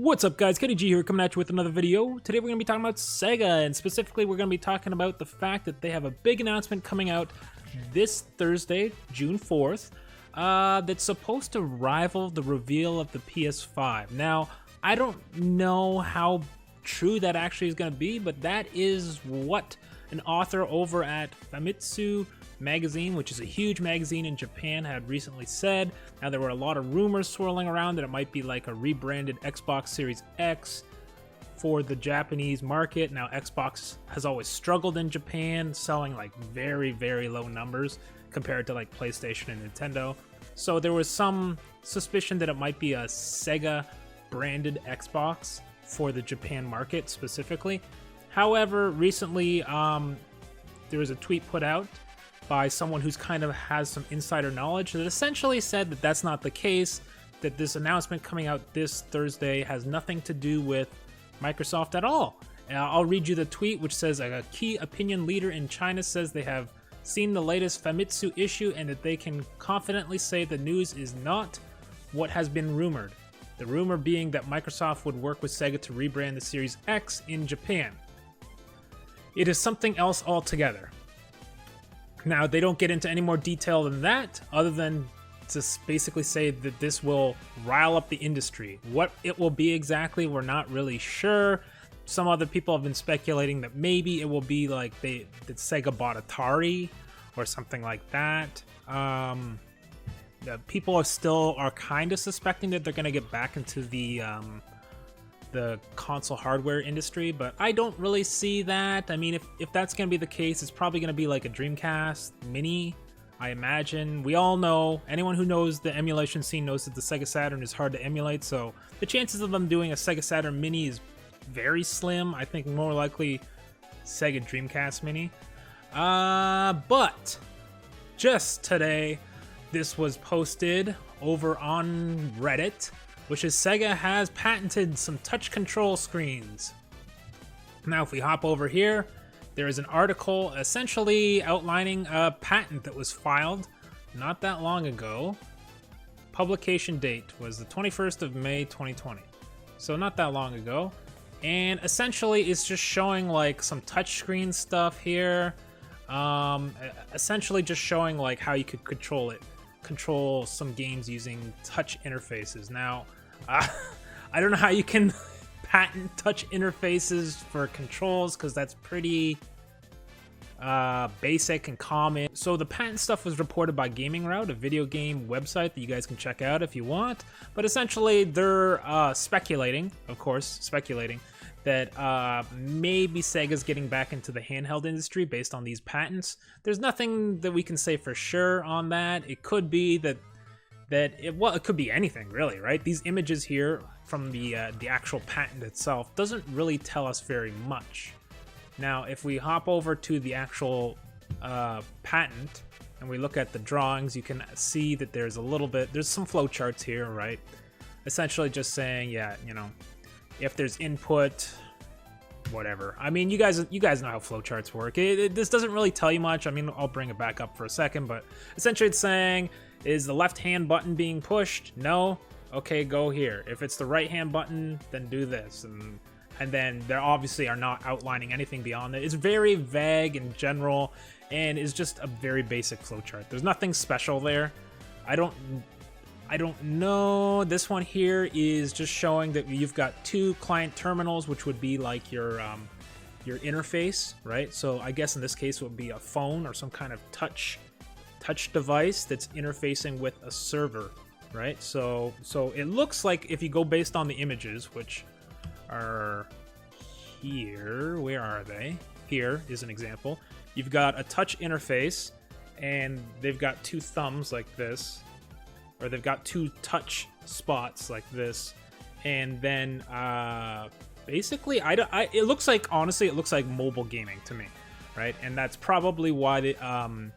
What's up guys, Kenny G here coming at you with another video. Today we're going to be talking about Sega, and specifically we're going to be talking about the fact that they have a big announcement coming out this Thursday, June 4th, that's supposed to rival the reveal of the PS5. Now, I don't know how true that actually is going to be, but that is what an author over at Famitsu magazine, which is a huge magazine in Japan, had recently said. Now, there were a lot of rumors swirling around that it might be like a rebranded Xbox Series X for the Japanese market. Now, Xbox has always struggled in Japan, selling like very, very low numbers compared to like PlayStation and Nintendo. So there was some suspicion that it might be a Sega branded Xbox for the Japan market specifically. However, recently there was a tweet put out by someone who's kind of has some insider knowledge that essentially said that that's not the case, that this announcement coming out this Thursday has nothing to do with Microsoft at all. I'll read you the tweet, which says a key opinion leader in China says they have seen the latest Famitsu issue and that they can confidently say the news is not what has been rumored. The rumor being that Microsoft would work with Sega to rebrand the Series X in Japan. It is something else altogether. Now, they don't get into any more detail than that, other than to basically say that this will rile up the industry. What it will be exactly, we're not really sure. Some other people have been speculating that maybe it will be like that Sega bought Atari or something like that. People are kind of suspecting that they're going to get back into the console hardware industry, but I don't really see that. I mean, if that's going to be the case, it's probably going to be like a Dreamcast Mini, I imagine. We all know, anyone who knows the emulation scene knows that the Sega Saturn is hard to emulate, so the chances of them doing a Sega Saturn Mini is very slim. I think more likely Sega Dreamcast Mini. But just today, this was posted over on Reddit, which is Sega has patented some touch control screens. Now, if we hop over here, there is an article essentially outlining a patent that was filed not that long ago. Publication date was the 21st of May 2020, so not that long ago. And essentially it's just showing like some touchscreen stuff here. Essentially just showing like how you could control some games using touch interfaces. Now, I don't know how you can patent touch interfaces for controls, because that's pretty basic and common. So the patent stuff was reported by Gaming Route, a video game website that you guys can check out if you want. But essentially they're speculating that maybe Sega's getting back into the handheld industry based on these patents. There's nothing that we can say for sure on that. It could be it could be anything really, right? These images here from the actual patent itself doesn't really tell us very much. Now, if we hop over to the actual patent and we look at the drawings, you can see that there's some flowcharts here, right? Essentially just saying, yeah, you know, if there's input, whatever. I mean, you guys know how flowcharts work. This doesn't really tell you much. I mean, I'll bring it back up for a second, but essentially it's saying, is the left hand button being pushed? No? Okay, go here. If it's the right hand button, then do this. And then they obviously are not outlining anything beyond it. It's very vague and general, and is just a very basic flowchart. There's nothing special there. I don't know. This one here is just showing that you've got two client terminals, which would be like your interface, right? So I guess in this case it would be a phone or some kind of touch device that's interfacing with a server, right? So it looks like, if you go based on the images, which are here, where are they? Here is an example. You've got a touch interface, and they've got two thumbs like this, or they've got two touch spots like this, and then basically it looks like, honestly, it looks like mobile gaming to me, right? And that's probably why the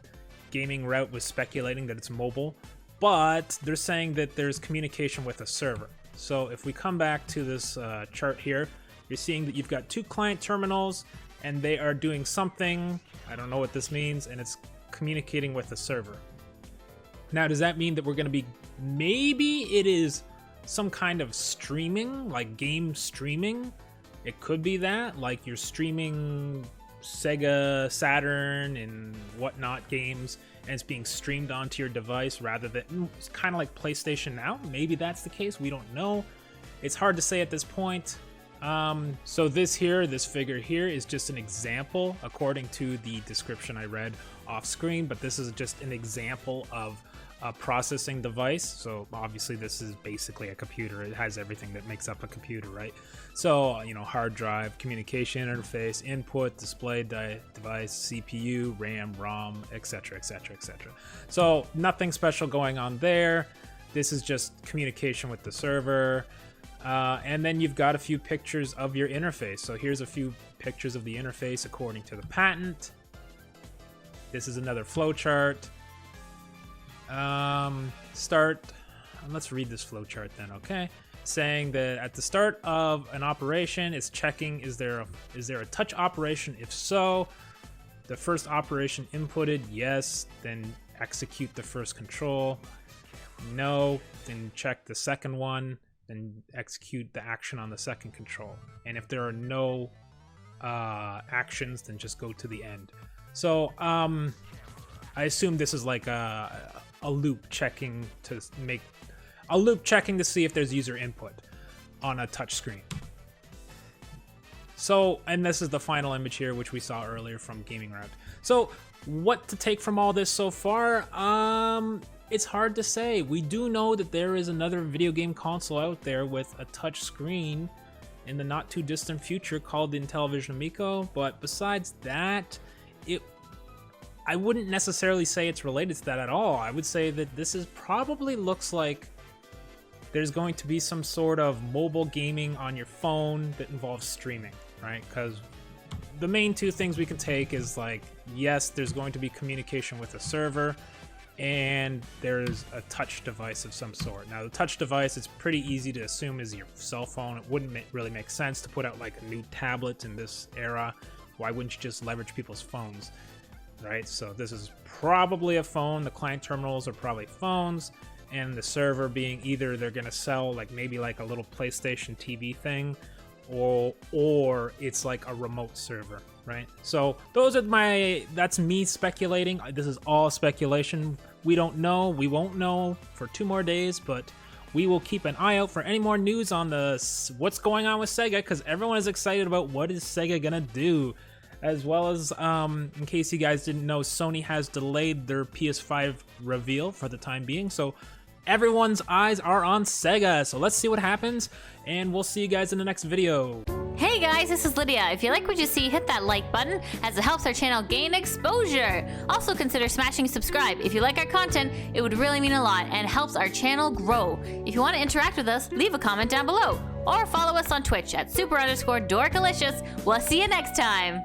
Gaming Route was speculating that it's mobile, but they're saying that there's communication with a server. So if we come back to this chart here, you're seeing that you've got two client terminals, and they are doing something, I don't know what this means, and it's communicating with a server. Now, does that mean that we're going to be, maybe it is some kind of streaming, like game streaming. It could be that, like you're streaming Sega, Saturn, and whatnot games, and it's being streamed onto your device rather than it's kind of like PlayStation Now. Maybe that's the case. We don't know. It's hard to say at this point. So this figure here is just an example according to the description I read off screen, but this is just an example of a processing device. So obviously this is basically a computer. It has everything that makes up a computer, right? So, you know, hard drive, communication interface, input, display device, CPU, RAM, ROM, etc, etc, etc. So nothing special going on there. This is just communication with the server. And then you've got a few pictures of your interface. So here's a few pictures of the interface according to the patent. This is another flowchart. Let's read this flowchart then, okay? Saying that at the start of an operation, it's checking is there a touch operation? If so, the first operation inputted, yes, then execute the first control. No, then check the second one, then execute the action on the second control. And if there are no actions, then just go to the end. So I assume this is like a loop checking to see if there's user input on a touch screen. So, and this is the final image here, which we saw earlier from Gaming Route. So, what to take from all this so far? It's hard to say. We do know that there is another video game console out there with a touch screen in the not too distant future called the Intellivision Amico, but besides that, I wouldn't necessarily say it's related to that at all. I would say that this is probably looks like there's going to be some sort of mobile gaming on your phone that involves streaming, right? Because the main two things we can take is like, yes, there's going to be communication with a server, and there's a touch device of some sort. Now, the touch device, it's pretty easy to assume is your cell phone. It wouldn't really make sense to put out like a new tablet in this era. Why wouldn't you just leverage people's phones, right? So this is probably a phone. The client terminals are probably phones, and the server being either they're going to sell like maybe like a little PlayStation TV thing, or it's like a remote server, right? So those are that's me speculating. This is all speculation. We don't know. We won't know for 2 more days, but we will keep an eye out for any more news on what's going on with Sega, because everyone is excited about what is Sega gonna do. As well as, in case you guys didn't know, Sony has delayed their PS5 reveal for the time being, so everyone's eyes are on Sega. So let's see what happens, and we'll see you guys in the next video. Hey guys, this is Lydia. If you like what you see, hit that like button as it helps our channel gain exposure. Also consider smashing subscribe. If you like our content, it would really mean a lot and helps our channel grow. If you want to interact with us, leave a comment down below or follow us on Twitch at super_dorkalicious. We'll see you next time.